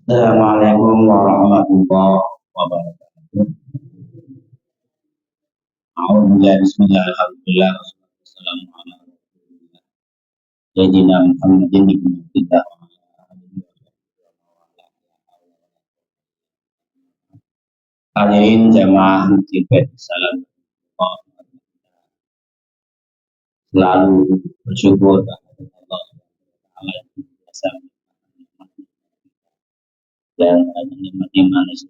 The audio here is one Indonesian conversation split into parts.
Assalamualaikum warahmatullahi wabarakatuh. Alhamdulillah, bismillah, alhamdulillah, wassalamu ala rasulillah. Sayyidina Muhammadin ibn Abdillah wa ala alihi wa sahbihi. Hadirin jamaah Masjid Salam, selalu bersyukur kepada Allah Subhanahu yang biasa dan nikmatnya manis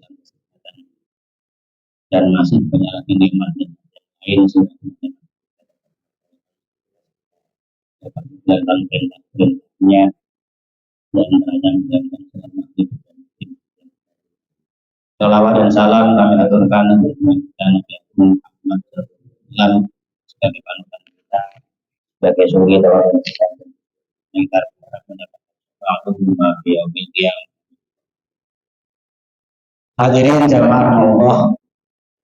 dan masih banyak lagi nikmat lain sudah dapat menjalankan perintah-perintahnya dan menjalankan selamat hidup dan mati. Salawat dan salam kami aturkan untuk Nabi Muhammad SAW sebagai panutan kita, sebagai suri tauladan kita, kita berharap mendapat waktu beliau yang hadirin jamaah Allah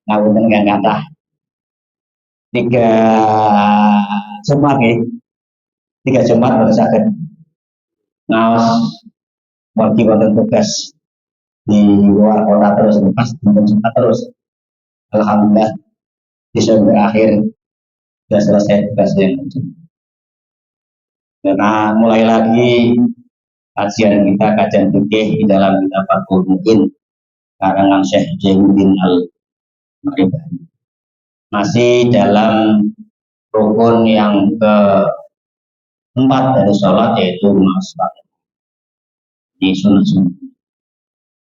ngapunten kang kathah tiga Jumat tiga Jumat baru saged ngaos margi wonten tugas di luar kota terus pas Jumat terus alhamdulillah bisa berakhir sudah selesai tugasnya. Karena mulai lagi kajian kita, kajian fikih di dalam kitab Fathul Muin karangan Syekh Jainuddin Al-Maribari, masih dalam rukun yang keempat dari sholat, yaitu masalah di sunnah-sunnah.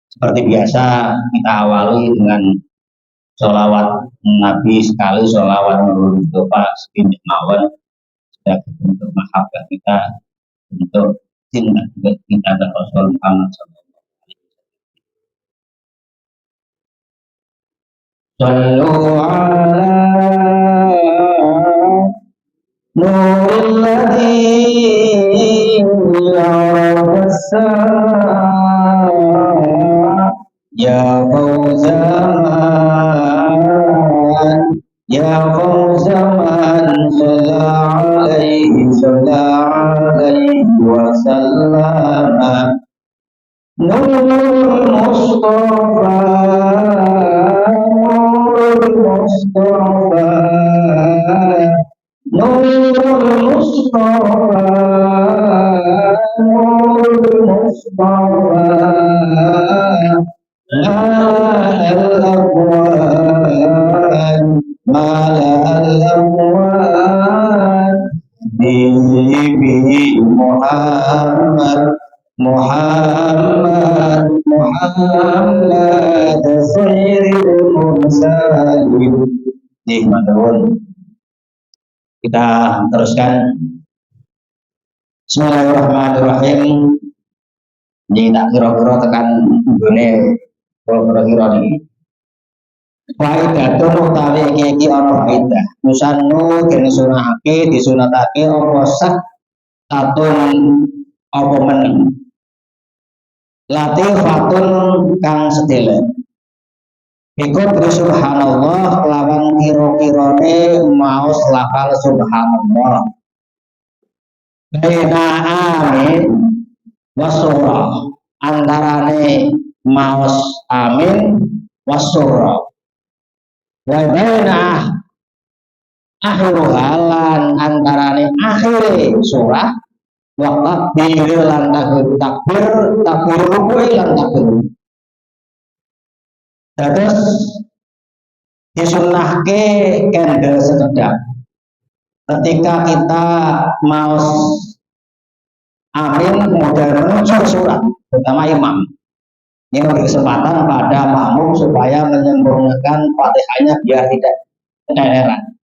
Seperti biasa kita awali dengan sholawat Nabi sekali, sholawat Nurul Mustafa sekian mawon sebagai bentuk mahabbah kita, untuk cinta kita kepada Rasul Muhammad SAW. Sallu ala nuril ladzi ya fawzaman ya fawzaman sallallahu alaihi wasallam nurul mustafa Mustafa Nurul Mustafa Nurul Mustafa Mala Bibi Muhammad Sayyidul Mursalin. Nikmatun. Kita teruskan. Bismillahirrahmanirrahim. Ini tak kira-kira tekan gune kira-kira ini. Faidatun utawi iki ana faidah. Musannu den sunahake disunatake apa sak tatun apa meneng. Latifatun kang sedele. Iku subhanallah lawan kira-kirane maos lafal subhanallah. Baina amin wasura antarane maos amin wasura. Wa baina akhiru halan antarane akhire surah wa takbir lan takbir rukui lan takbir. Terus disunnahke kendel sekedap ketika kita mau amin kemudian menuju surat, terutama imam. Ini memberi kesempatan pada makmum supaya menyempurnakan Fatihahnya biar tidak keteteran.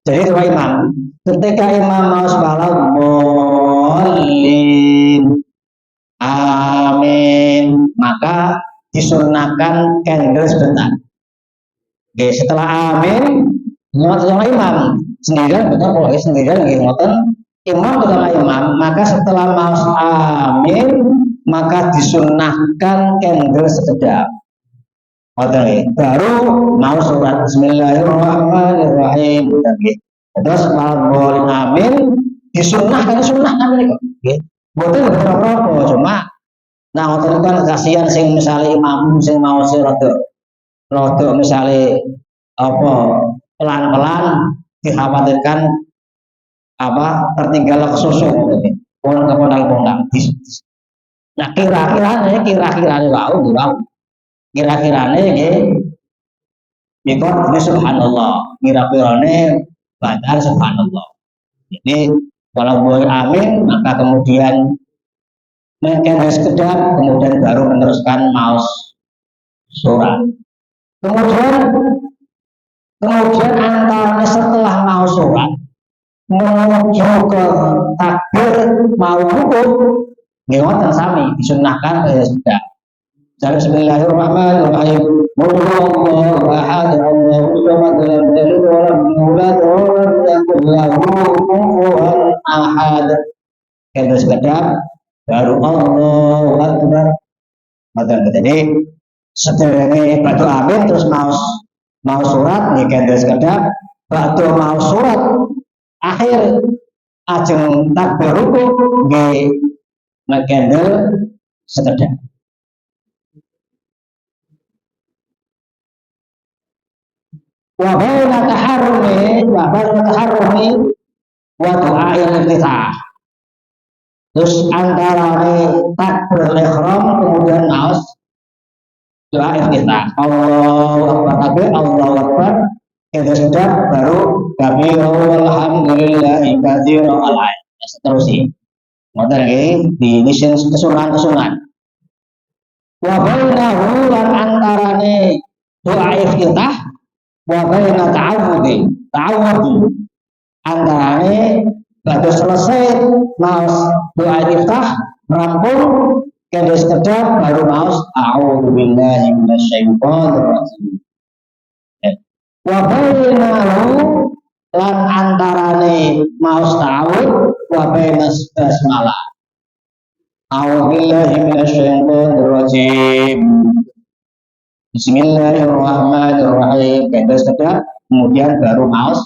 Jadi dua imam, ketika imam mau bolin amin, maka disunahkan kendel sebentar. Oke, setelah amin, setelah imam sendirian, betul kalau sendirian ngoten imam betul imam, maka setelah mau amin, maka disunahkan kendel sekedap. Oke, baru mau surat Bismillahirrahmanirrahim. Terus kalau boleh amin, disunahkan ini kok. Betul beberapa cuma Nah, ngoten kan kasihan sing misalnya imam sing mau rada misalnya apa pelan-pelan dikhawatirkan apa tertinggal kesusu pondang-pondang. Nah, kira-kirane wau wau. Kira-kirane nggih mikot ini subhanallah. Kira-kirane badan subhanallah. Jadi kalau boleh amin maka kemudian mereka sekedar kemudian baru meneruskan maus surat. Kemudian antara setelah mau surat menuju ke takbir mau rukuk lewat sami disunahkan sudah. Jadi bismillahirrahmanirrahim. Allahu ahad Allahu samad lam yalid wa lam yulad wa lam yakul lahu kufuwan ahad. Kita sekedar baru Allahu akbar. Jadi sederhana batu amin terus mau surat nih kendel sekedar batu mau surat akhir ajeng takbir rukuk nggih kendel sekedar. Wa baina taharrumi wa du'ail iftitah. Terus antara takbir ihram kemudian naos doa iftitah. Allahu akbar takbir, Allahu akbar. Itu sudah baru kami alhamdulillahi katsira al-ayat. Seterusnya. Modern di kesunahan. Wa bainahu lan antarane doa iftitah wa baina ta'awudzi antarane baru selesai maus doa iftitah rampung kena sekedar baru maus a'udzu billahi minasyaitonir rajim. Wa bainahu lan antarane maus ta'awud wa bainas basmalah. A'udzu billahi minasyaitonir rajim. Bismillahirrahmanirrahim. Kena sekedar kemudian baru maus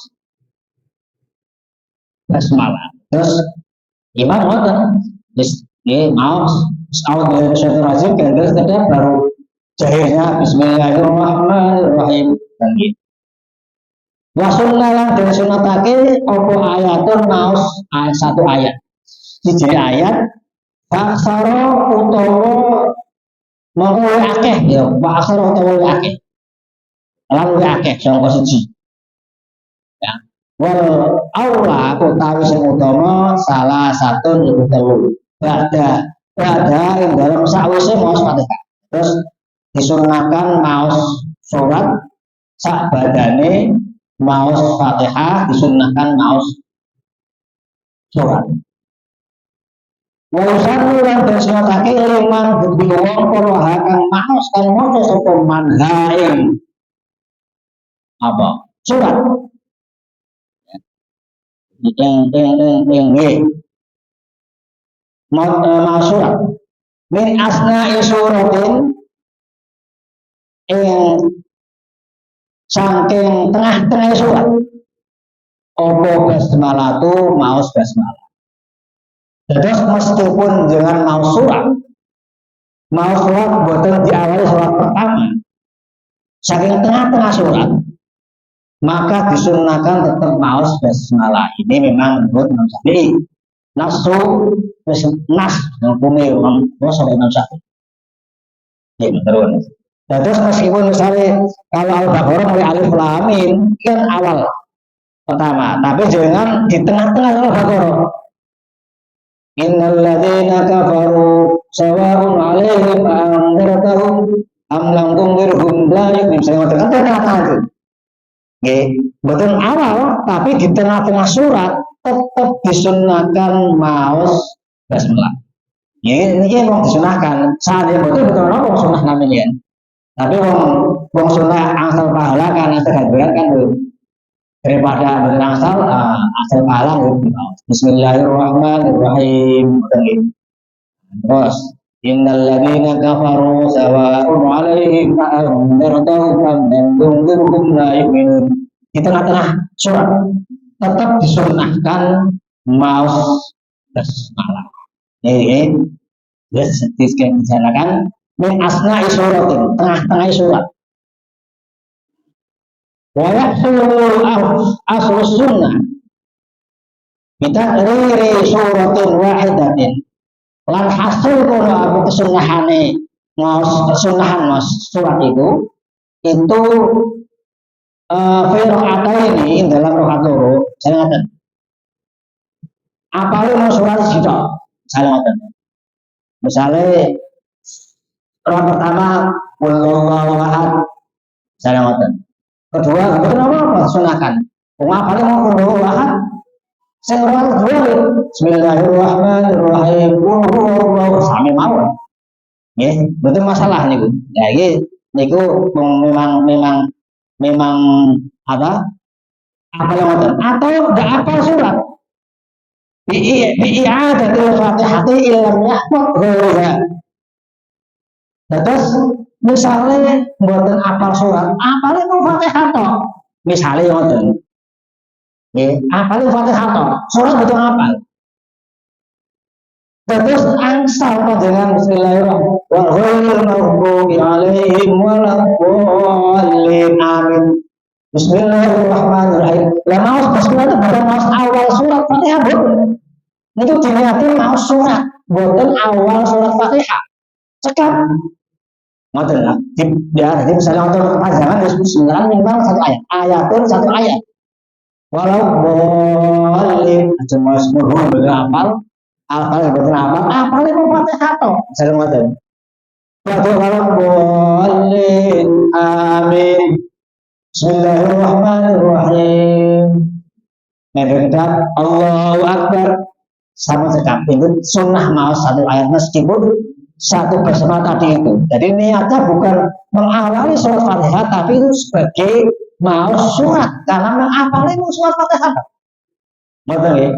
basmalah. Terus imam ngoten. Terus maus a'udzu billahi rajim kena sekedar baru jahirnya bismillahirrahmanirrahim dan gitu. Wa sunnalan dan sunatake opo ayatun maus satu ayat. Siji ayat faksara utawa mau akeh ya, faksara utawa akeh. Lan akeh sangka siji. Ya. Wal aula utawi sing utama salah satu lebih telu. Bada ing dalam sawise maos Fatihah. Terus disunahkan maos surat sak badane maos Fatihah disunahkan maos surat. Wausanu lan sunatake liman budi wong para kang maos kang maca sapa manhaing apa surat. Mau surat min asna'i suratin saking tengah-tengah surat opo basmalah tu maus basmalah. Terus meskipun jangan mau surat buatan diawali surat pertama saking tengah-tengah surat maka disunahkan tetap maus basmalah. Ini memang menurut Imam Syafi'i nafsu nas hukumnya Imam Syafi'i. Ya terus. Terus meskipun misalnya kalau Al-Baqarah mulai alif lam mim kan awal pertama, tapi jangan di tengah-tengah Al-Baqarah. Innal ladzina kafaru sawa'un 'alaihim anzartahum am lam tunzirhum la yu'minun. Saya ngatakan tengah-tengah itu. Nggih, betul awal tapi di tengah-tengah surat tetap disunahkan maos basmalah. Ini memang disunahkan. Saat ini betul orang sunah namanya. Tapi wong sunah asal pahala karena kehadiran kan daripada berangsal asal pahala Bismillahirrahmanirrahim. Terus innal ladzina kafaru sawa'un 'alaihim anzartahum am lam tunzirhum la yu'minun. Di tengah-tengah surat tetap disunahkan maus basmalah. Ini Ya, dijelaskan min asna isuratin, tengah-tengah surat. Wa yahsulu aslu sunnah kita riri suratin wahidatin lan hasil kono apa kesunahane kesunahan mas surat itu atau ini dalam rokaat loro saya ngatain apa lu surat sitok saya ngatain misalnya rokaat pertama wallahu ahad saya ngatain kedua betul apa sunahkan apa lu mau wallahu ahad saya rokaat kedua bismillahirrahmanirrahim wallahu sami mawon ya betul masalah niku ya niku memang apa yang atau enggak apa surat bi'iyadatil fatihati ilam yahfad ghairha terus misalnya mboten apal surat apalnya mau fatihah toh misalnya ngoten nggih apalnya fatihah toh surat betul apal terus angsal panjenengan bismillahirrahmanirrahim wa ghairil maghdubi alaihim waladdallin amin. Bismillahirrahmanirrahim. Lah maos bismillah itu bukan maos awal surat Fatihah boten. Niku diniatin maos surat, boten awal surat Fatihah. Cekap. Ngoten lah. Jadi misalnya untuk kepanjangan bismillah minimal satu ayat. Ayatun satu ayat. Walau boleh aja maos murhum hafal yang boten hafal itu Fatihah toh. Saya ngoten. Walau boleh amin. Bismillahirrahmanirrahim. Mendengar Allahu Akbar sama sekali itu sunnah mau satu ayat meskipun satu basmalah tadi itu. Jadi niatnya bukan mengawali surat Fatihah tapi itu sebagai mau surat karena mengawali surat Fatihah. Betul ya?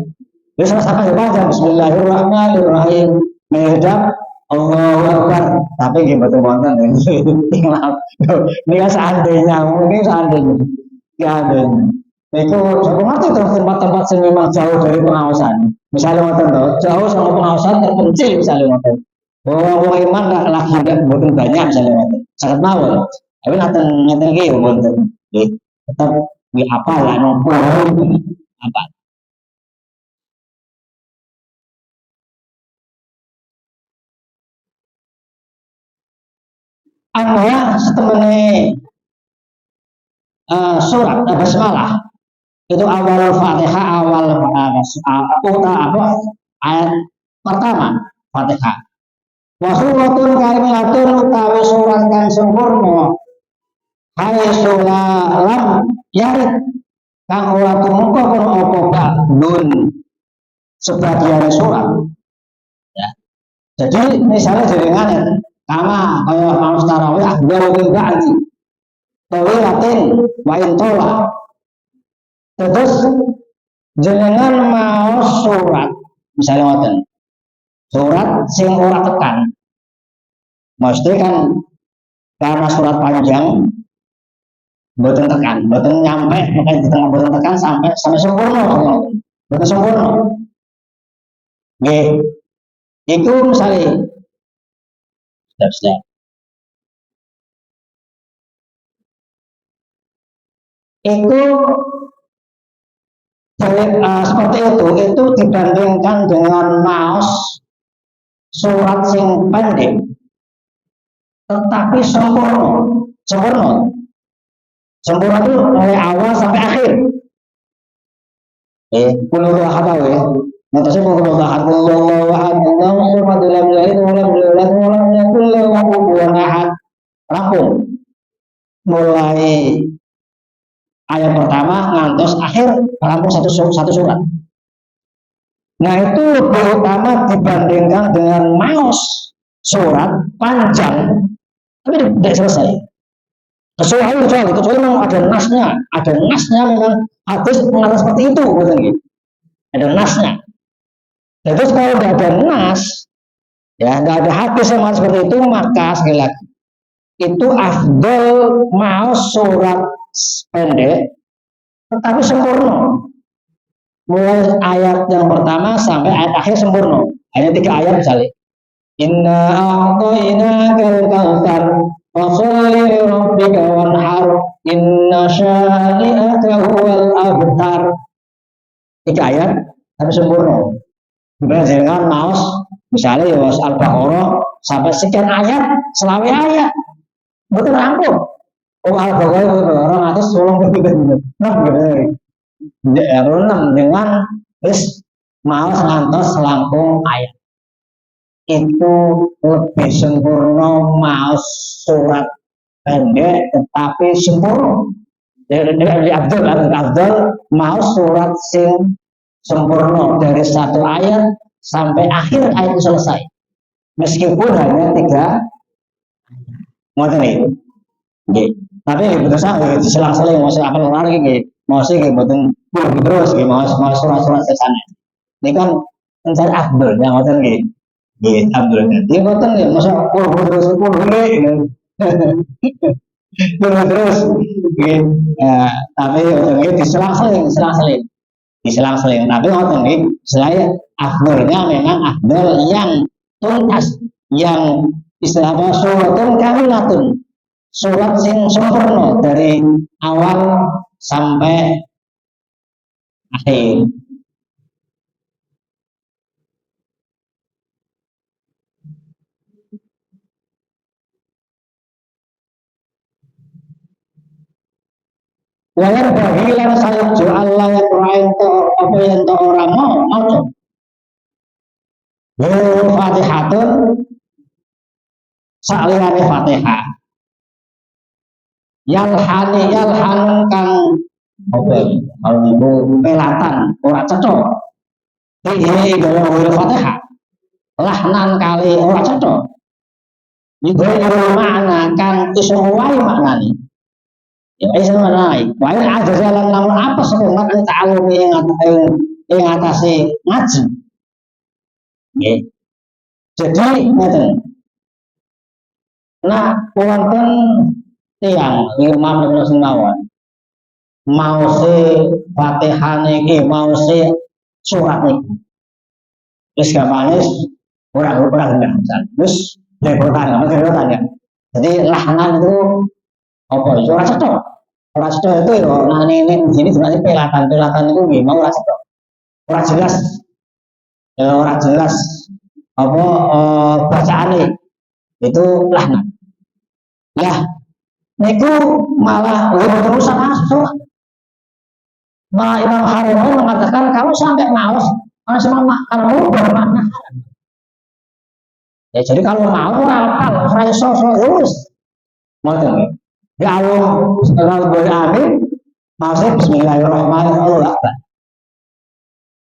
Jadi sama-sama baca Bismillahirrahmanirrahim. Mendengar Allahu Akbar, tapi gimana wonten ini seandainya, itu sebenarnya itu tempat-tempat yang memang jauh dari pengawasan. Misalnya wonten jauh sama pengawasan terpencil misalnya wonten. Orang iman nggak lagi nggak butuh banyak misalnya wonten. Sangat mawon. Tapi nanti lagi wonten. Tetap di apa lah nopo apa. Anda setemene surat basmalah itu awal Fatihah awal ayat pertama Fatihah. Wasuratun kalimatun utawi surat kang sempurna. Hai sulalam yarid kang ora tumeka kono apa nun sebagian surat. Ya. Jadi misalnya jenengan sama kayak mau tarawih akbar min ba'di tawilatin wa intola terus jenengan mau surat misalnya ngoten surat sing ora tekan mesti kan karena surat panjang mboten tekan mboten nyampe makanya di tengah mboten tekan sampai sempurna mboten sempurna nggih itu misalnya step-step. Itu seperti itu dibandingkan dengan maos surat sing pendek tetapi sempurna itu dari awal sampai akhir kulur ahad ya nanti kulur ahad Allahu ahad Allahu samad lam yalid wa lam yulad wa lam yakul lahu kufuwan ahad rampung mulai ayat pertama ngantos akhir rampung satu surat. Nah itu lebih utama dibandingkan dengan maos surat panjang tapi tidak selesai. Kecuali memang ada nasnya memang hadis mengatakan seperti itu, ada nasnya. Terus kalau tidak ada nas, ya tidak ada hadis yang mengatakan seperti itu, maka sekali lagi itu afdal mau surat pendek, tetapi sempurna. Mulai ayat yang pertama sampai ayat akhir sempurna. Hanya 3 ayat misalnya. Inna a'tainakal kautsar fasholli li rabbika wanhar inna syani'aka huwal abtar. Iki ayat tapi sempurna. Sebenarnya dengan maos misalnya ya was Al-Baqarah sampai sekian ayat, selawe ayat, betul rampung. Oh Al-Baqarah orang atas tolong begitu. Nah gitu. Enam dengan terus maos ngantos selangkung ayat. Itu lebih sempurna maos surat pendek tetapi sempurna. Dari Abdul mau surat sing sempurna dari satu ayat sampai akhir ayat itu selesai. Meskipun hanya 3 ngoten itu. Nggih. Tapi betul saja diselang-seling mau apa orang iki mau sih mboten terus nggih mau surat-surat sesane. Ini kan mencari Abdul yang ngoten nggih. Nggih, Abdul. Dia ngoten nggih masa terus terus tapi ini diselang-seling tapi ngoten nggih selain afdolnya memang afdol yang tuntas yang istilahnya suratun kamilatun surat sing sempurna dari awal sampai akhir. Layar bagilan saya jual layar lain to apa yang to orang mau coba. Fatihatun saliyane Fatihah. Yalhan kang apa kalau ibu pelatan ora cocok. Ini kalau Fatihah. Lahnan kali ora cocok. Iku makna kang iso wae maknane. Ya iso wae. Wae ada jalan namun apa sebenarnya kita alami yang atase ngaji. Nggih. Jadi ngeten. Nah, wonten tiyang Imam Ibnu Sunawan mau se Fatihah niki mau se surat niki. Wis gampangnya orang enggak terus dia bertanya. Jadi lahnan itu apa itu ora cocok. Ora cocok itu ya nah ini di sini sebenarnya pelatan itu gimana ora cocok. Ora jelas. Ora jelas apa bacaane itu lahnan. Ya, niku malah terusan masuk. Malah Imam Haramain mengatakan kalau sampai maos kalau bermakna ya jadi kalau mau hafal saya sosok terus ngoten ya Allah kalau boleh amin maksud bismillahirrahmanirrahim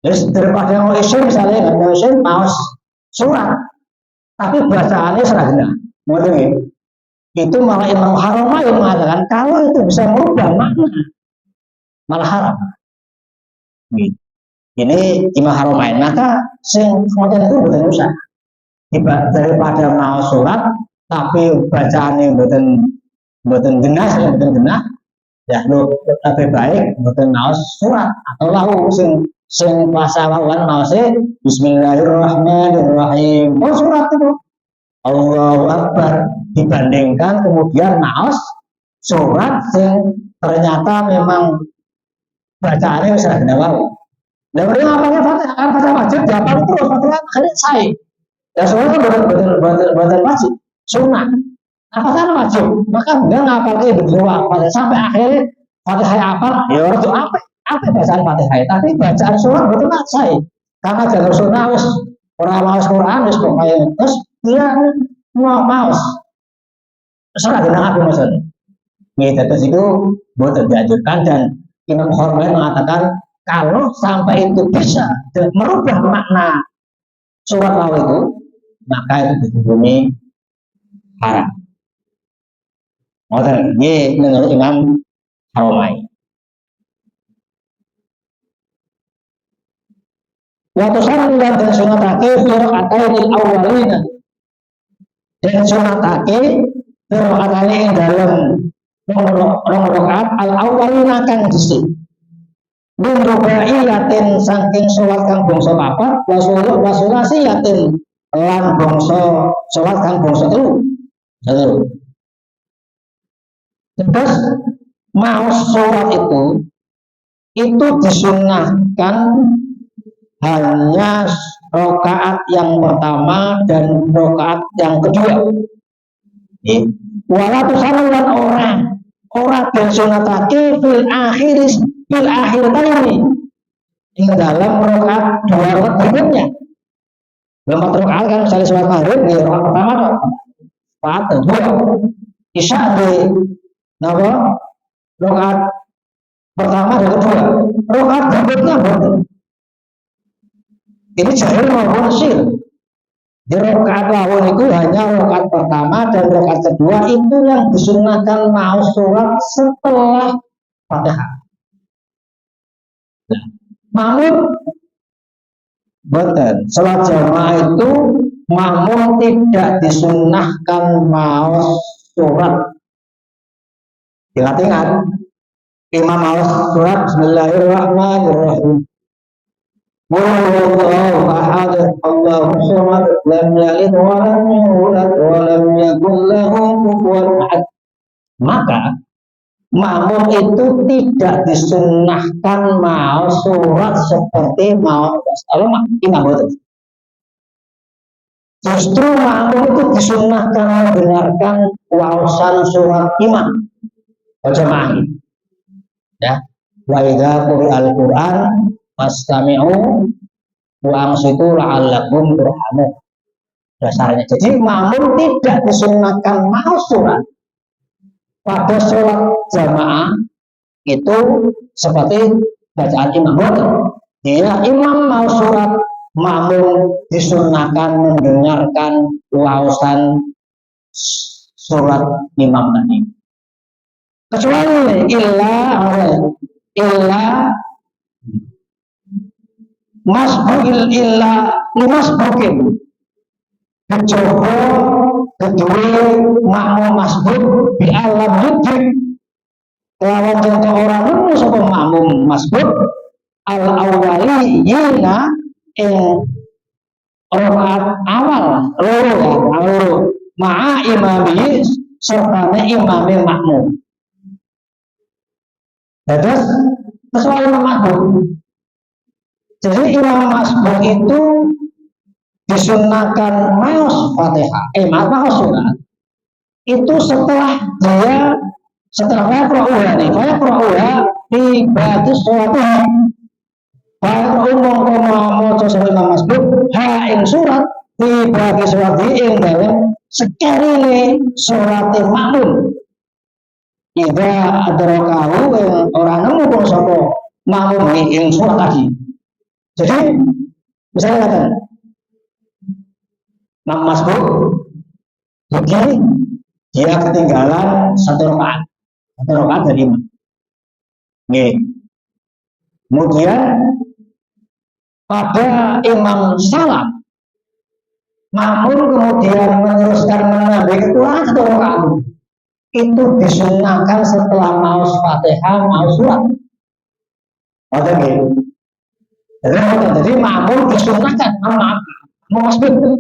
terus daripada mau isim misalnya nggak mau isim maos surat tapi bacaannya seragam ngoten itu malah Imam Haramain mengatakan kalau itu bisa merubah makna malah haram ini Imam Haramain maka sing ngoten itu betul usah daripada mau surat tapi bacaannya betul jelas ya lebih baik betul mau surat atau lahu sing pasawawan mau sih Bismillahirrahmanirrahim surat itu Allahu Akbar dibandingkan kemudian maos surat sing ternyata memang bacaannya bisa dengar. Dan mereka ngapalnya Fatihah wajib dihafal terus Fatihah akhirnya saya. Ya soalnya betul wajib sunnah. Apakah wajib? Maka enggak ngapalnya berdua sampai akhirnya Fatihah hafal. Ya orang itu apa bacaan Fatihah? Tapi bacaan surat betul saya. Karena jalur sunnah harus orang maus Quran harus pokoknya terus dia mau maus. Salah dengan apa maksudnya? Gitu terus itu betul diajukan dan Imam Haramain mengatakan kalau sampai itu bisa merubah makna surat law itu maka itu dihukumi haram. Ngoten nggih menurut Imam Haramain. Waktu saran dan sunatake firqatainil awwalina dan sunatake firqatainil dalam rakaat al awwalina kang dhisik min rubaiyatin saking sholat kang bangsa papat wasulasi yatin lan bangsa sholat kan bangsa telu. Terus mau sholat itu disunahkan hanya rakaat yang pertama dan rakaat yang kedua. Walau salam lan orang disunatake fil akhir tadi di dalam rakaat dua rakaat berikutnya. Empat rakaat kan misalnya sholat maghrib di rakaat pertama rakaat kedua, isya di rakaat pertama dan kedua, rakaat berikutnya berarti ini jahil maupun sir. Di rakaat lawon itu hanya rakaat pertama dan rakaat kedua itu yang disunahkan mau sholat setelah Fatihah. Namun betul, sholat jamaah itu namun tidak disunahkan mau sholat. Ingat-ingat, imam mau sholat Bismillahirrahmanirrahim. Wallahu ahad, Allahu samad, lam yalid wa lam yulad wa lam yakul lahu kufuwan ahad. Maka makmum itu tidak disunahkan mau surat seperti mau kalau imam betul. Justru makmum itu disunahkan mendengarkan wawasan surat imam berjamaah. Ya, wa idza quri'al Qur'an fastami'u wa ansitu la'allakum turhamun. Dasarnya. Jadi makmum tidak disunahkan mau surat pada sholat jamaah itu seperti bacaan imam betul. Dia imam mau surat, makmum disunahkan mendengarkan wawasan surat imam tadi. Kecuali illa masbuil illa limasbukin. Kecoba kedua makmum masbuk di alam yudhik lawan contoh orang itu sebuah makmum masbuk al awali yina rakaat awal loro ma'a imami serta imami makmum. Terus kecuali makmum. Jadi imam masbuk itu disunahkan maos Fatihah, maos surat itu setelah Fayaqra'uha di batis suatu Fayaqra'u mongko sesuai imam masbuk ing surat di batis suatu ing dalam sekarine surat makmum. Jika adrakahu orang nemu kok sapa makmum ing surat tadi. Jadi misalnya katakan Imam masbuk jadi dia ketinggalan satu rakaat dari imam. Kemudian pada imam salam, makmum kemudian meneruskan menambah kekurangan satu rakaat. Itu disunahkan setelah mau Fatihah, mau surat. Jadi makmum disunahkan, masbuk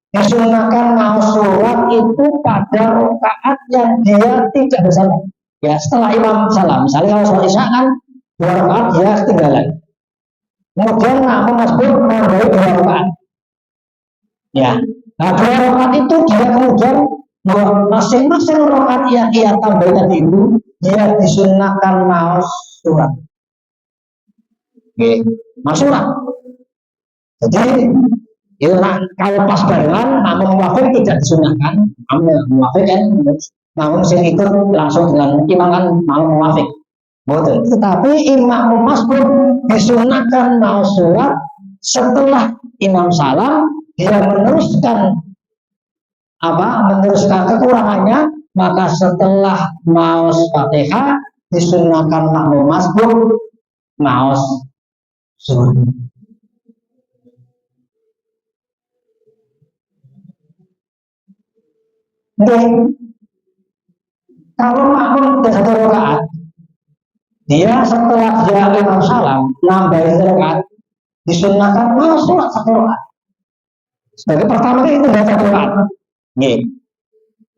disunahkan mau surat itu pada rakaat yang dia tidak bersama. Ya setelah imam salam, misalnya kalau sholat isya kan 2 rakaat dia ketinggalan. Kemudian makmum masbuk menambah 2 rakaat. Ya, nah 2 rakaat itu dia kemudian masing-masing rakaat yang ia tambah tadi itu dia disunahkan mau surat. Mau surat. Jadi itu kalau pas barengan makmum muafik tidak disunahkan, makmum muafik kan, makmum sing ikut langsung dengan imam kan makmum muafik. Betul. Tetapi imam masbuk disunahkan mau surat setelah imam salam dia meneruskan kekurangannya, maka setelah mau Fatihah disunahkan makmum masbuk mau surat. Kalau makmum tidak 1 rakaat, dia setelah dia imam salam nambah 1 rakaat, disunahkan mau sholat 1 rakaat. Sebagai pertama itu tinggal satu rakaat. Nih,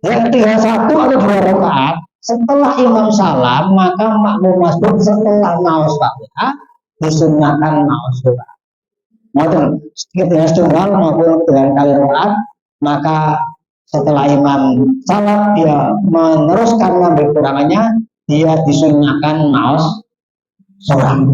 yang tinggal satu atau dua rakaat. Setelah imam salam, maka makmum masbuk setelah maos Fatihah disunahkan maos surah. Maupun dengan tunggal maupun dengan kali rakaat, maka setelah imam salam dia meneruskan ngambil kurangannya, dia disunahkan maos surah.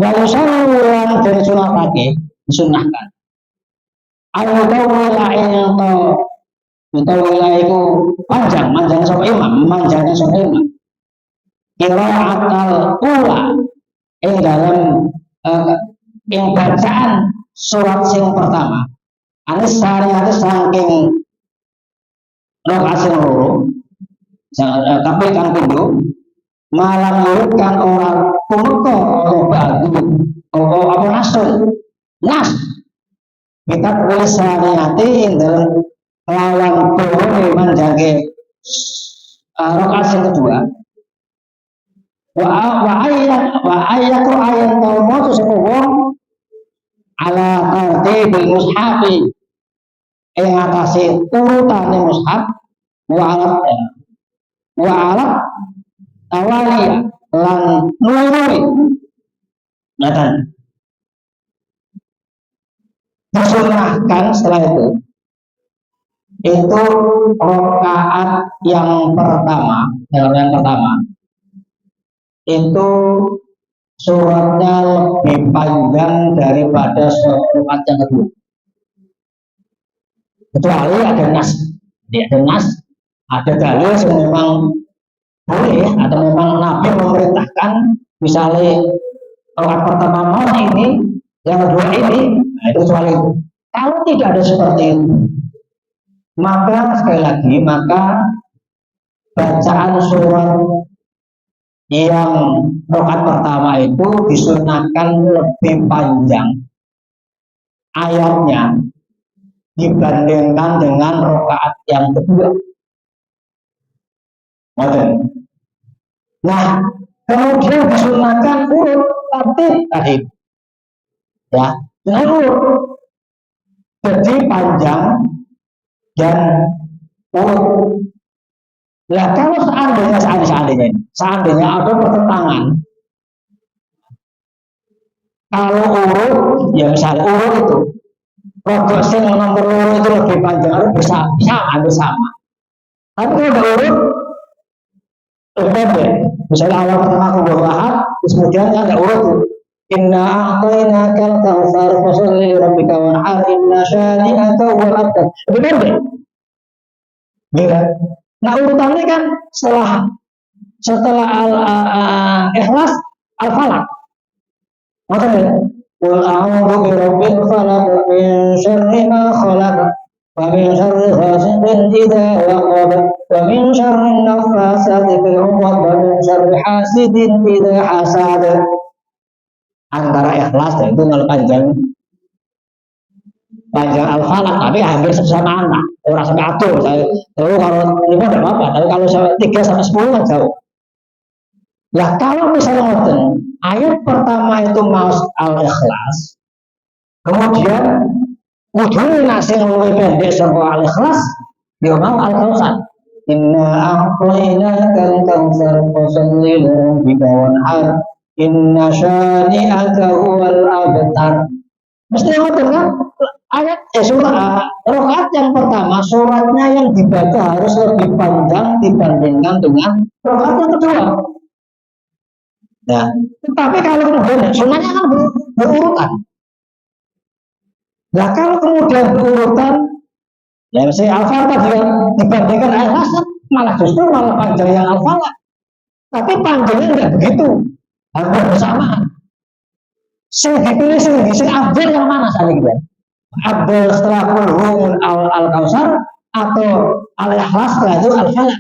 Walau saluran dari sunah kaki disunahkan. Al wilayah atau wilayah itu panjang sama imam, panjangnya sama imam. Kira akal ula yang dalam yang bacaan surat yang pertama. Anis sehari-hari saking rokaat sing loro, tapi kang pindho malam kan orang pemeko badu apa nas kita tulis sehari-hari dalam lawan poro memang jaga rokaat yang kedua. Wa ayat tau mau sepuluh ala tartibil mushafi yang atase urutane mushaf wa alat awali lan nururi disunahkan setelah itu rakaat yang pertama itu suratnya lebih panjang daripada surat yang kedua, kecuali ada nas, ada dalil yang memang boleh atau memang Nabi memerintahkan, misalnya surat pertama mau ini, yang kedua ini, nah itu soal itu. Kalau tidak ada seperti itu, maka sekali lagi bacaan surat yang rakaat pertama itu disunahkan lebih panjang ayatnya dibandingkan dengan rakaat yang kedua. Nah, kemudian disunahkan urut tadi, ya, urut jadi panjang dan urut. Nah, kalau seandainya ada pertentangan, kalau urut, ya misalnya urut itu, rokok sing nomor urut itu lebih panjang, harus bisa sama. Tapi kalau ada urut, lebih pendek. Misalnya awal pertama aku berlahat, terus kemudian ada urut. Inna a'tayna kal kautsar fasalli rabbika wanhar inna syani'aka wal abtar. Lebih pendek. Gitu. Nah urutannya kan setelah ikhlas al-falaq. Makanya qul a'udzu birabbil falaq min syarri ma khalaq wa min syarri ghasiqin idza waqab wa min syarri naffasati fil 'uqad wa min syarri hasidin idza hasad. Antara ikhlas dan itu kalau panjang al-falaq tapi hampir sama anak orang sampai atur. Lalu kalau 5 tidak apa-apa, tapi kalau 3 sampai 10 kan jauh. Nah kalau misalnya ngoten, ayat pertama itu maus al-ikhlas, kemudian ujungnya nasi yang lebih pendek sama al-ikhlas, dia mau al-kautsar. Inna a'tayna kal kautsar fasalli lirabbika wanhar inna syani'aka huwal abtar. Mesti ngoten kan? Ayat rakaat yang pertama suratnya yang dibaca harus lebih panjang dibandingkan dengan rakaat yang kedua. Nah, tetapi kalau kemudian sunahnya kan berurutan. Nah, kalau kemudian berurutan, ya misalnya al-falaq dibandingkan al-ikhlas malah justru malah panjang yang al-falaq. Tapi panjangnya enggak begitu, hampir bersamaan. Saya dipilih sing abdul yang mana saja gitu. Abdul setelah kulhum al-kautsar atau al-ikhlas setelah itu al-falaq.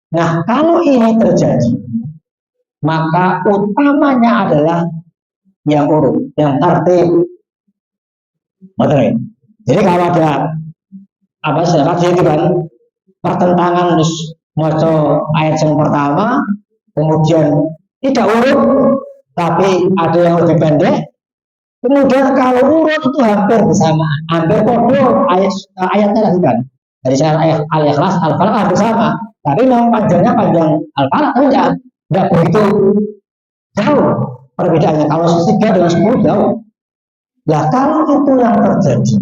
Nah, kalau ini terjadi, maka utamanya adalah yang urut, yang tertib. Betul ya? Jadi kalau ada apa sedangkan itu kan pertentangan moco ayat yang pertama, kemudian tidak urut, tapi ada yang lebih pendek. Kemudian kalau urut itu hampir bersamaan, hampir kodoh ayatnya tadi kan. Dari saya ayat al-ikhlas, al-falaq hampir sama. Tapi memang panjangnya panjang al-falaq, tapi tidak begitu jauh perbedaannya. Kalau 3 dengan 10 jauh. Nah kalau itu yang terjadi,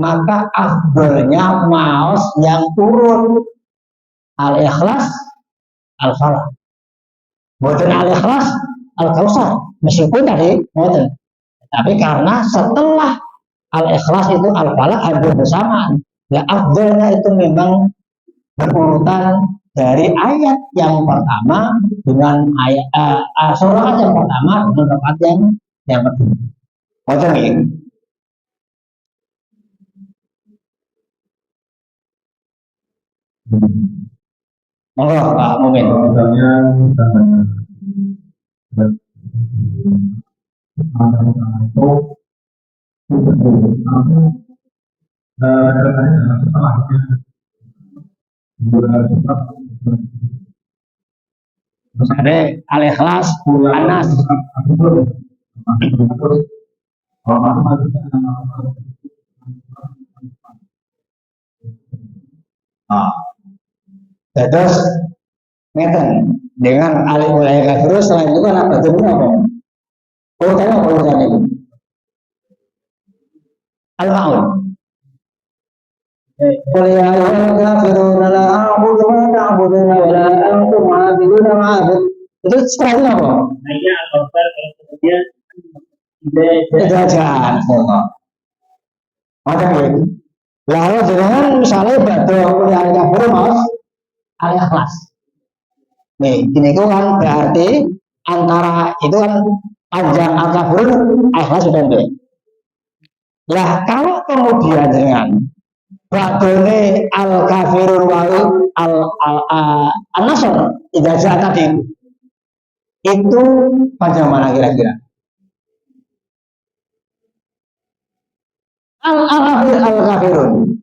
maka afdolnya maos yang urut al-ikhlas, al-falaq. Bukan al-ikhlas, al-kausar. Meskipun tadi, bukan. Tapi karena setelah al-ikhlas itu al-falaq hampir bersamaan. Ya afdolnya itu memang berurutan dari ayat yang pertama dengan ayat surat yang pertama dengan rakaat yang kedua. Wajar nih. Monggo Pak Mumin. Misalnya terus ada al-ikhlas, anas. Terus ngeten dengan alif mulai kafir selain itu kan apa jenisnya apa? Urutannya apa urutannya itu? Al-Maun. Qul ya ayyuhal kafirun la a'budu ma ta'buduna wa la antum 'abiduna ma a'bud. Itu setelahnya apa? Hanya al-Kafir kemudian tidak jangan. Macam itu. Lalu dengan misalnya batu kuliah kafir mas al-ikhlas. Nih, ini kan berarti antara itu kan panjang al-kafir al-ikhlas pendek. Lah kalau kemudian dengan batune al-kafirun wal al-nasr ijazah tadi itu panjang mana kira-kira? Al-kafirun.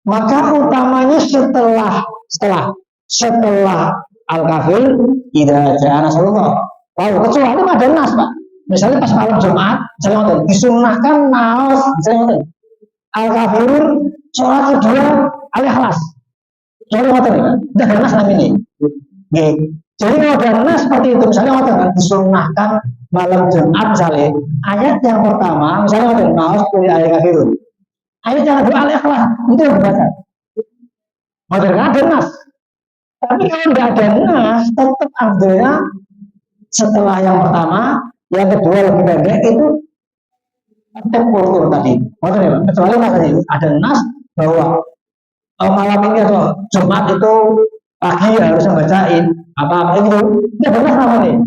Maka utamanya setelah al-kafir tidak ada nasrullah. Lalu kecuali pada nas Pak. Misalnya pas malam Jumat, misalnya disunahkan naos, misalnya al-kafirun sholat kedua al-ikhlas. Soalnya ngotot ya, udah ada nas namanya ini. Jadi kalau ada nas seperti itu, misalnya ngotot disunahkan malam Jumat misalnya, ayat yang pertama, misalnya ngotot naos kuliah al-kafirun. Ayat yang kedua al-ikhlas, itu yang dibaca. Ngotot kan ada nas. Tapi kalau nggak ada nas, tetap afdolnya setelah yang pertama, yang kedua lebih pendek itu tetap kultur tadi. Ngotot ya, kecuali mas tadi ada nas bahwa malam ini atau Jumat itu pagi harus membacain apa itu tidak benar namanya.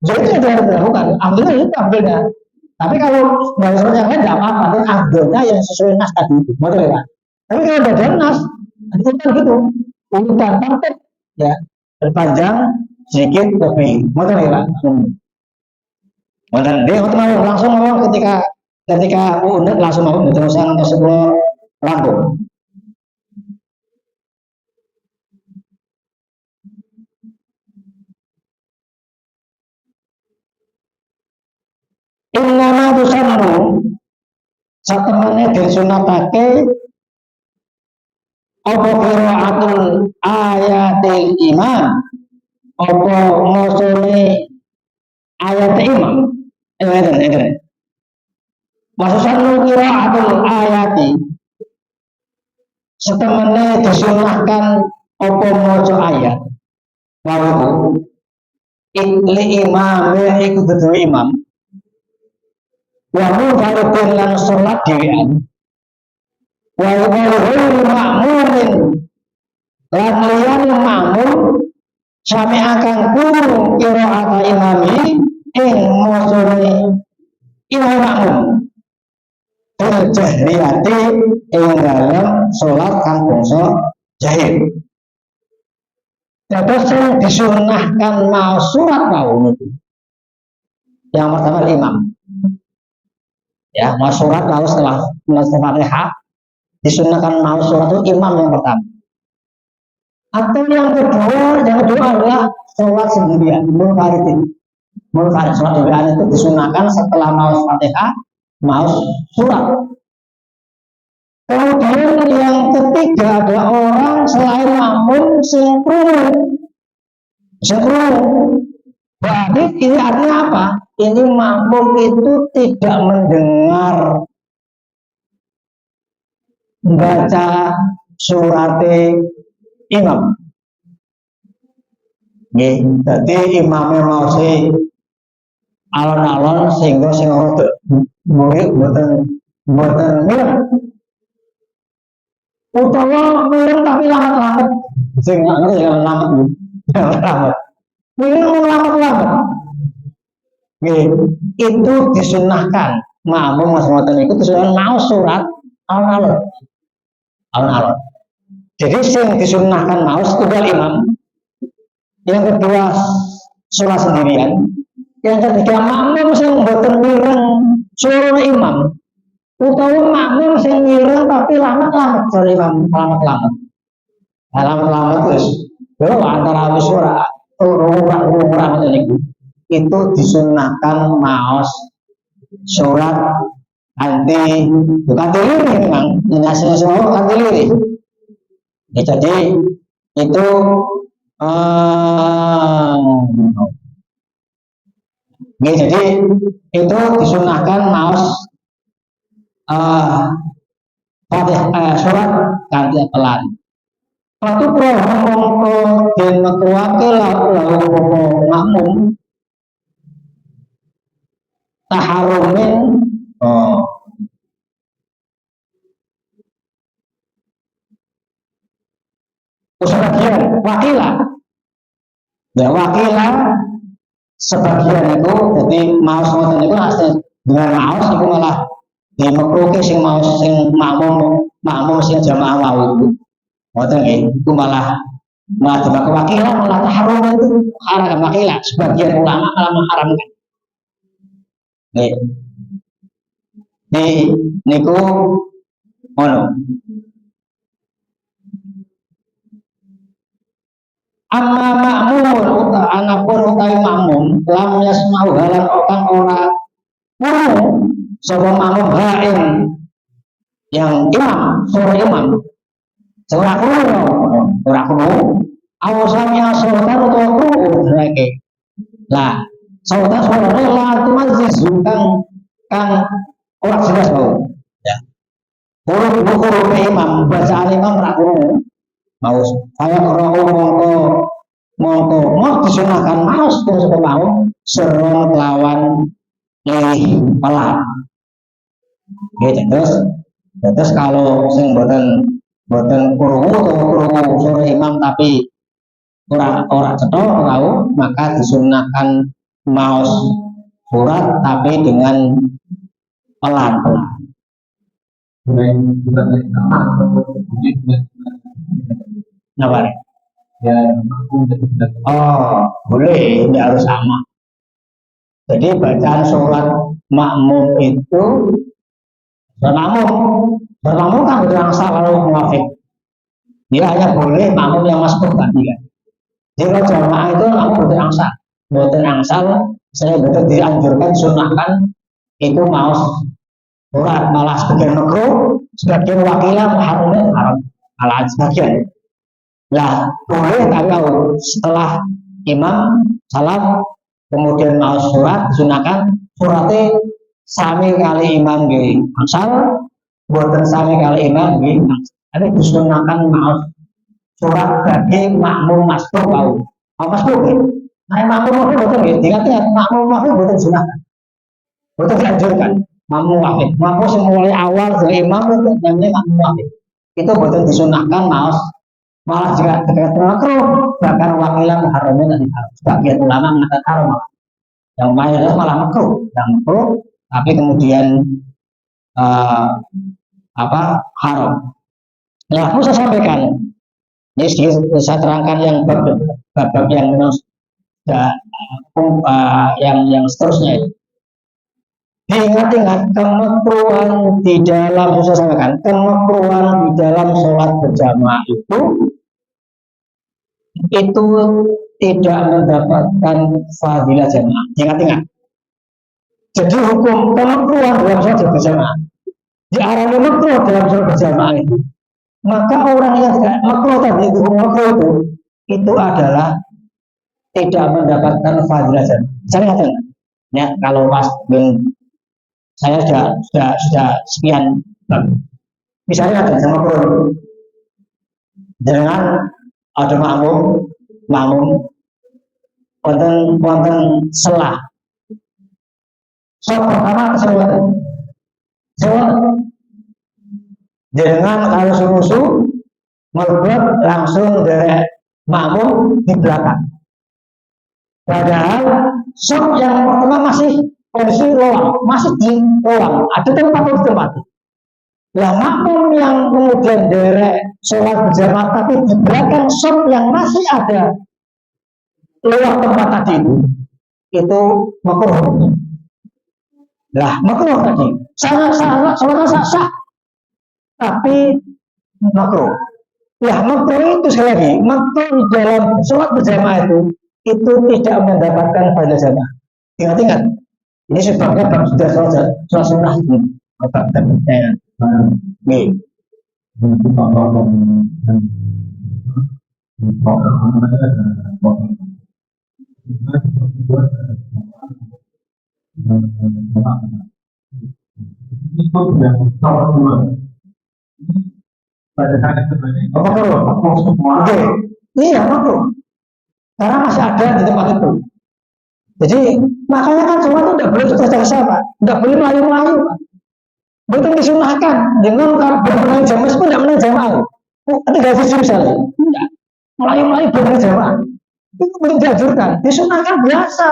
Jadi itu yang harus dilakukan. Ambilnya itu ambilnya. Tapi kalau nggak sesuai yang lain tidak apa-apa. Tapi ambilnya yang sesuai nas tadi itu. Betul ya. Tapi kalau tidak ada nas, itu kan gitu. Urutan tertib ya berpanjang sedikit lebih. Betul ya Pak. Betul. Dia mau langsung mau ketika unek langsung mau terusan tersebut rampung. Innama tusannu satemene disunatake apa qiraatul ayatil iman apa mosone ayat imam ngeten maksudnya qiraatul ayati satemene disunahkan apa maca ayat wau li imam iku kudu imam wa mufarqun lan salat dhewean wa ghairu ma'murin lan liyane makmum sami akan kurung qiraat imami ing mosone imam makmum terjahriyati ing dalam salat kang bangsa jahir Terus yang disunahkan mau surat mau yang pertama imam, ya mau surat lalu setelah Fatihah disunahkan mau surat itu imam yang pertama. Atau yang kedua adalah sholat sendirian, munfaridin. Munfarid sholat sendirian itu disunahkan setelah mau Fatihah, mau surat. Kemudian yang ketiga ada orang selain makmum sinkron. Berarti ini artinya apa? Ini makmum itu tidak mendengar baca surat imam. Jadi imamnya mau si alon-alon sehingga sing murid buatan mirip. Utawa mirip tapi lambat-lambat. Sing ngerti yang lambat. Mirip lambat-lambat. Itu disunahkan. Makmum mas ngoten itu disunahkan mau surat alon-alon. Alon-alon. Jadi sing disunahkan mau setunggal imam. Yang kedua sholat sendirian, yang ketiga makmum sing mboten mireng suara imam, utawa makmum sing mireng tapi lambat-lambat suara imam, lambat-lambat terus, yo antara suara urang itu disunahkan maos surat anti bukan diri memang, ini semua anti diri. Ya, jadi itu jadi itu disunahkan maos surat ganti pelan. Waktu program dan makruake lalu makmum taharumin sebagian wakilah. Ya wakilah sebagian itu jadi maus ngoten itu asli dengan maus itu malah dimakruhke sing maus sing makmum sing jamaah wau itu ngoten itu malah dimakruh wakilah malah haram itu haram wakilah sebagian ulama malah mengharamkan. Niku ngono. Amma makmum anapun utai makmum lam yasma'u halan okan ora sapa makmum hain yang imam sore imam ora kuno awasannya sultan atau kuno lagi lah sultan sore lah itu majlis kang orang jelas mau ya huruf imam bacaan imam ora kuno mau saya kalau mau disunahkan maus terus mau serong lawan pelan gitu terus kalau sing boten kurungu sore imam tapi ora cetok tahu maka disunahkan maus surat tapi dengan pelan. Nah, ya, boleh, tidak harus sama. Jadi bacaan surat makmum itu bermakmum kan berangsal lalu muafik. Dia hanya boleh makmum yang masuk tadi kan. Jika jamaah itu makmum betul angsal, saya betul dianjurkan sunahkan itu mau surat malah sebagian makruh, sebagian wakilah haram malah sebagian. Lah boleh kalau setelah imam salam kemudian mau surat disunahkan suratnya sami kali imam gini angsal buatan sami kali imam gini ada disunahkan mau surat bagi makmum masbuk tahu masbuk ya nah makmum betul ya tinggal makmum betul sunahkan betul dianjurkan makmum mulai awal dari imam itu namanya makmum itu betul disunahkan malah jika dekat makruh bahkan wakilah muharramin dan sebagian ulama mengatakan haram yang mayoritas malah makruh tapi kemudian haram. Nah aku saya sampaikan Ini sedikit saya terangkan yang bab yang yang seterusnya. Ingat-ingat kemakruhan di dalam, saya sampaikan, kemakruhan di dalam sholat berjamaah itu tidak mendapatkan fadilah jamaah. Ingat-ingat. Jadi hukum kemakruhan dalam sholat berjamaah di arah makruh dalam sholat berjamaah maka orang yang tidak makruh tadi itu makruh itu adalah tidak mendapatkan fadilah jamaah. Saya ingatkan, ya kalau Mas bin saya sudah sekian misalnya ada sama makruh dengan ada makmum wonten selah. So pertama saya dengan kalau suruh melebur langsung dari makmum di belakang. Padahal sok yang pertama masih kondisi lowang, masih di lowang, ada tempat. Nah, makmum yang kemudian derek sholat berjamaah tapi di belakang sok yang masih ada lewat tempat tadi itu makruh. Lah, makruh tadi. Sholatnya sah, tapi makruh. Lah, makruh itu sekali lagi, makruh di dalam sholat berjamaah itu tidak mendapatkan fadilah jamaah. Ingat-ingat, ini sebabnya sudah sholat sunnah ini. Nih. Oke, iya makruh. Karena masih ada di tempat itu. Jadi makanya kan semua itu tidak boleh terjasa Pak, tidak boleh melayu-melayu Pak. Betul disunahkan dengan bermain jamaah pun tidak menang jamaah. Tidak visi misalnya, tidak melayu-melayu bermain jamaah. Itu belum dianjurkan. Disunahkan biasa.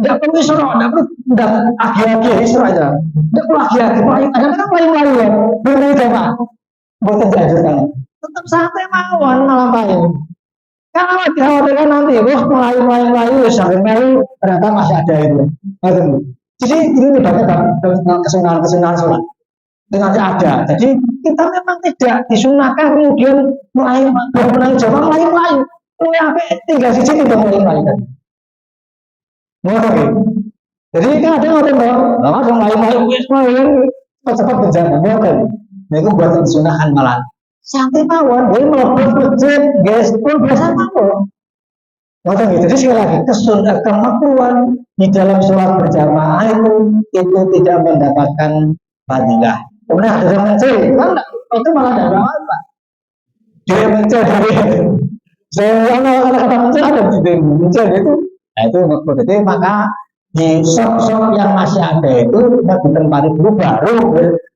Tidak perlu isra, tidak agi-agi isra aja. Tidak perlu agi-agi melayu. Kadang-kadang melayu-melayu ya, bermain jamaah. Betul dianjurkan. Tetap santai mawon ngelampain. Kalau dikhawatirkan nanti, wah melayu sampai melayu ternyata masih ada itu. Jadi ini tidaknya kesunahan sholat dengan ada. Jadi kita memang tidak disunahkan kemudian melayu jamaah melayu. Tinggal di sini dong melayu tadi. Jadi kan ada orang bahwa ada melayu cepat berjalan. Itu buat disunahkan malah. Santai mawon, boleh melebur masjid, gestur biasa mawon. Gitu. Jadi sekali lagi kemakruhan di dalam sholat berjamaah itu tidak mendapatkan fadilah. Kemudian ada yang mencuri, kan itu malah tidak apa. Dia mencuri. Saya kata mencuri ada di mencuri itu. Nah itu makruh. Jadi maka di sok yang masih ada itu kita ditempati dulu baru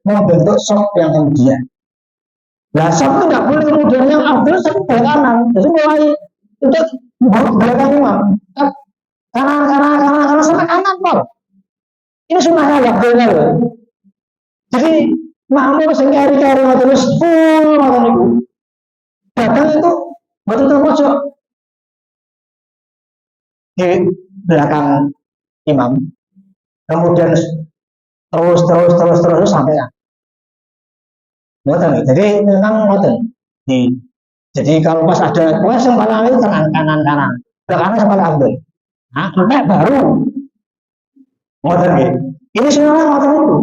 membentuk sok yang kemudian. Nah, sok itu tidak boleh kemudian yang afdal satu kanan. Jadi mulai untuk belakang imam. Karena sampai kanan Pak. Ini sunnahnya waktunya loh. Jadi makmum sing kari-kari terus full ngoten niku. Belakang itu betul pojok di belakang imam. Kemudian terus sampai ya. Ngoten. Jadi memang ngoten. Jadi kalau pas ada kuas yang paling itu kanan, belakangnya sama ambil. Nah, sampai baru ngoten gitu. Ini sebenarnya ngoten itu.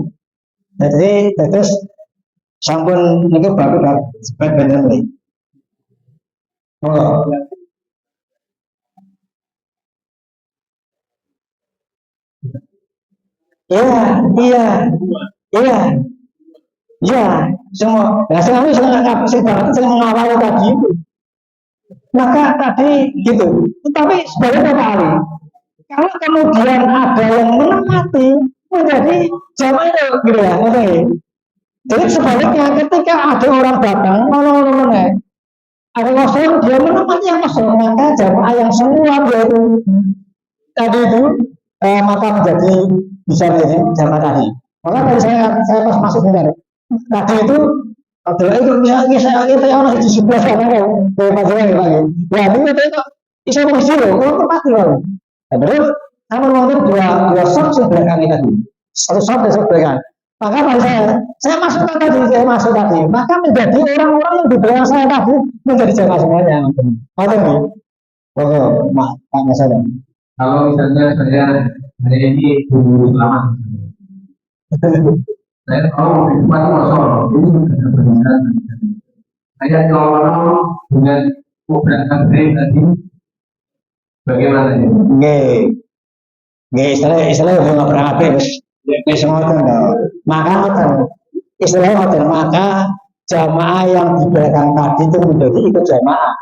Jadi terus sampun niku bagus sebaik bener nih. Oh. Iya. Ya, semua. Nah, saya mengawal tadi itu. Maka tadi gitu. Tapi sebagai Pak Ali, kalau kemudian ada yang menempati menjadi jamaah itu gitu ya, jadi sebaliknya ketika ada orang datang, ada kosong dia menempati yang kosong, maka jamaah yang semua yaitu tadi itu maka menjadi bisa menjadi jamaah tadi. Maka tadi saya pas masuk benar. Tadi itu Ada itu misalnya saya kita orang di sebelah sana kan, dari pasangan ya lagi. Ya ini itu bisa mengisi loh, kalau tempat loh. Nah, terus sama nonton dua shot sebelah kami tadi, satu shot dan satu belakang. Maka pada saya masuk tadi, saya masuk tadi. Maka menjadi orang-orang yang di belakang saya tadi menjadi jamaah semuanya. Ada nih, oh, mak masalah. Kalau misalnya saya hari ini guru lama, saya tahu di depan kosong, ini sudah berbicara. Saya kalau dengan program upgrade tadi, bagaimana ya? Nggih, nggih istilah bunga berangkat wis ngoten to. Maka ngoten. Istilah ngoten, maka jamaah yang di belakang tadi itu menjadi ikut jamaah.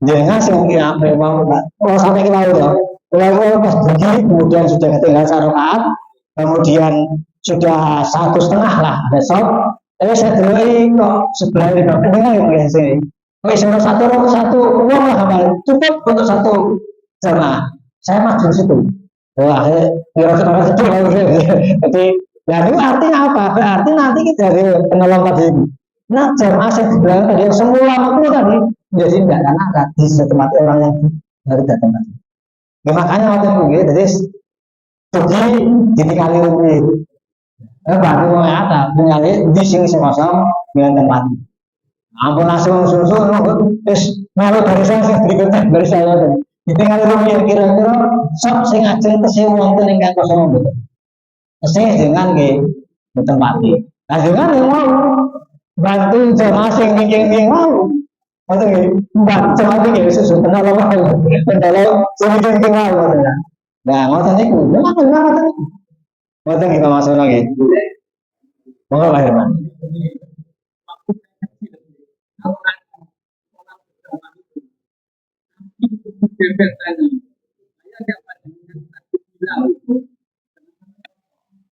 Jangan sing memang kalau sampai kita udah kalau pas begini kemudian sudah ketinggalan satu rakaat, kemudian sudah satu setengah lah besok. Saya dulu kok sebelah ini kok pengen yang sini. Oke, satu uang lah kamal cukup untuk satu jamaah. Saya maju situ. Wah, kira-kira itu jadi ya itu artinya apa? Berarti nanti kita dari penolong tadi. Nah, jamaah saya bilang tadi semula itu tadi jadi tidak karena ada di tempat orang yang dari datang tadi. Ya, makanya waktu itu gitu, jadi ditinggali rumit. Baru mengata, mengali di sini kosong dengan tempat. Ampun langsung susu, terus malu dari saya berikutnya dari saya tuh. Ditinggali rumit kira-kira sok sing ajeng tesih wonten ingkang kosong gitu. Tesih dengan ke tempat. Nah dengan yang mau bantu jamaah sing nging mau. Atau mbak cuma ini susu kenal apa kenal semakin kenal nah ngotot itu memang ngotot itu ngotot kita masuk lagi mau Pak Herman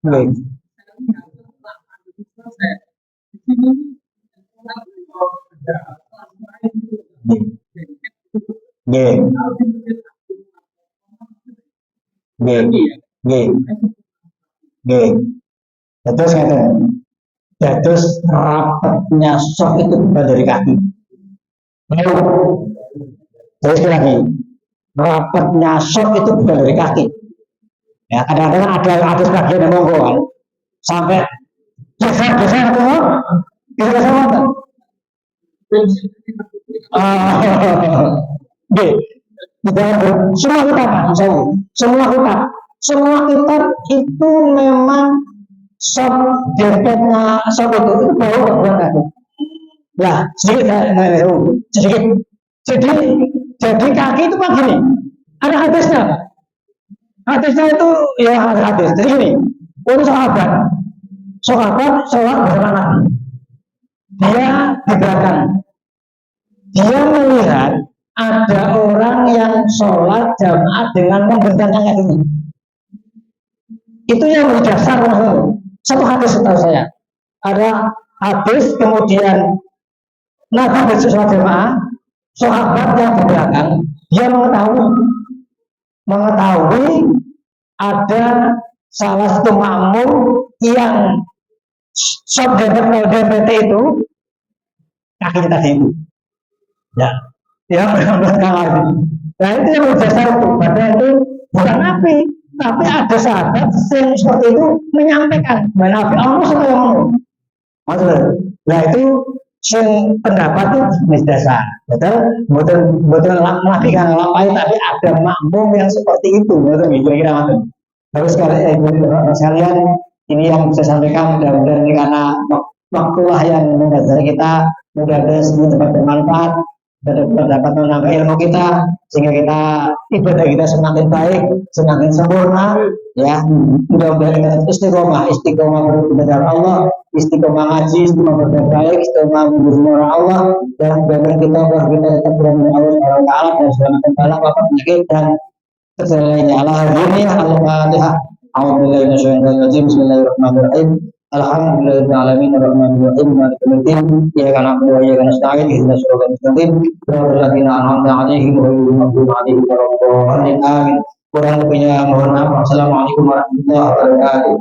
baik baik baik baik baik terus kata terus rapatnya sok itu bukan dari kaki lalu terus lagi rapatnya sok itu bukan dari kaki ya kadang-kadang ada sebagian yang monggo kan sampai geser tuh geser apa Oke, semua kita kan, semua kita itu memang sub dempetnya sub itu baru buat aku. Lah, sedikit. Jadi kaki itu pak gini, ada hadisnya. Hadisnya itu ya hadis. Jadi gini, untuk sahabat sholat bersama Nabi. Dia di belakang. Dia melihat ada orang yang sholat jamaah dengan membentangkan kakinya. Itu yang menjadi dasar satu hadis setahu saya. Ada hadis kemudian Nabi bersolat jamaah, sahabat yang di belakang dia mengetahui ada salah satu makmum yang sholat DPT itu kaki tadi itu. Ya benar-benar lagi. Nah itu yang berdasar itu, padahal itu bukan Nabi, tapi ada sahabat yang seperti itu menyampaikan, Nabi Allah suka yang ngomong. Maksudnya, nah itu yang pendapat itu dasar, betul Nabi kan ngelapain, tapi ada makmum yang seperti itu, betul kira-kira maksud. Terus sekalian ini yang saya sampaikan mudah-mudahan ini karena waktulah yang mendasari kita, mudah-mudahan semua dapat bermanfaat dan dapat menambah ilmu kita sehingga kita ibadah kita semakin baik, semakin sempurna ya. Mudah-mudahan kita istiqomah beribadah Allah, istiqomah ngaji, istiqomah berbuat baik, istiqomah menghubungi orang Allah dan mudah-mudahan kita tetap berani Allah Subhanahu wa taala dan selamatkan bala wabak penyakit dan keselamatan Allah dunia al-Fatihah. A'udzubillahi minasyaitonir rajim. Bismillahirrahmanirrahim. Alhamdulillahirabbil alamin arrahmanir rahim maliki yaumiddin iyyaka na'budu wa iyyaka nasta'in ihdinas siratal mustaqim siratal ladzina an'amta 'alaihim ghairil maghdubi 'alaihim waladdallin amin. Kurang lebihnya mohon maaf. Wassalamualaikum warahmatullahi wabarakatuh.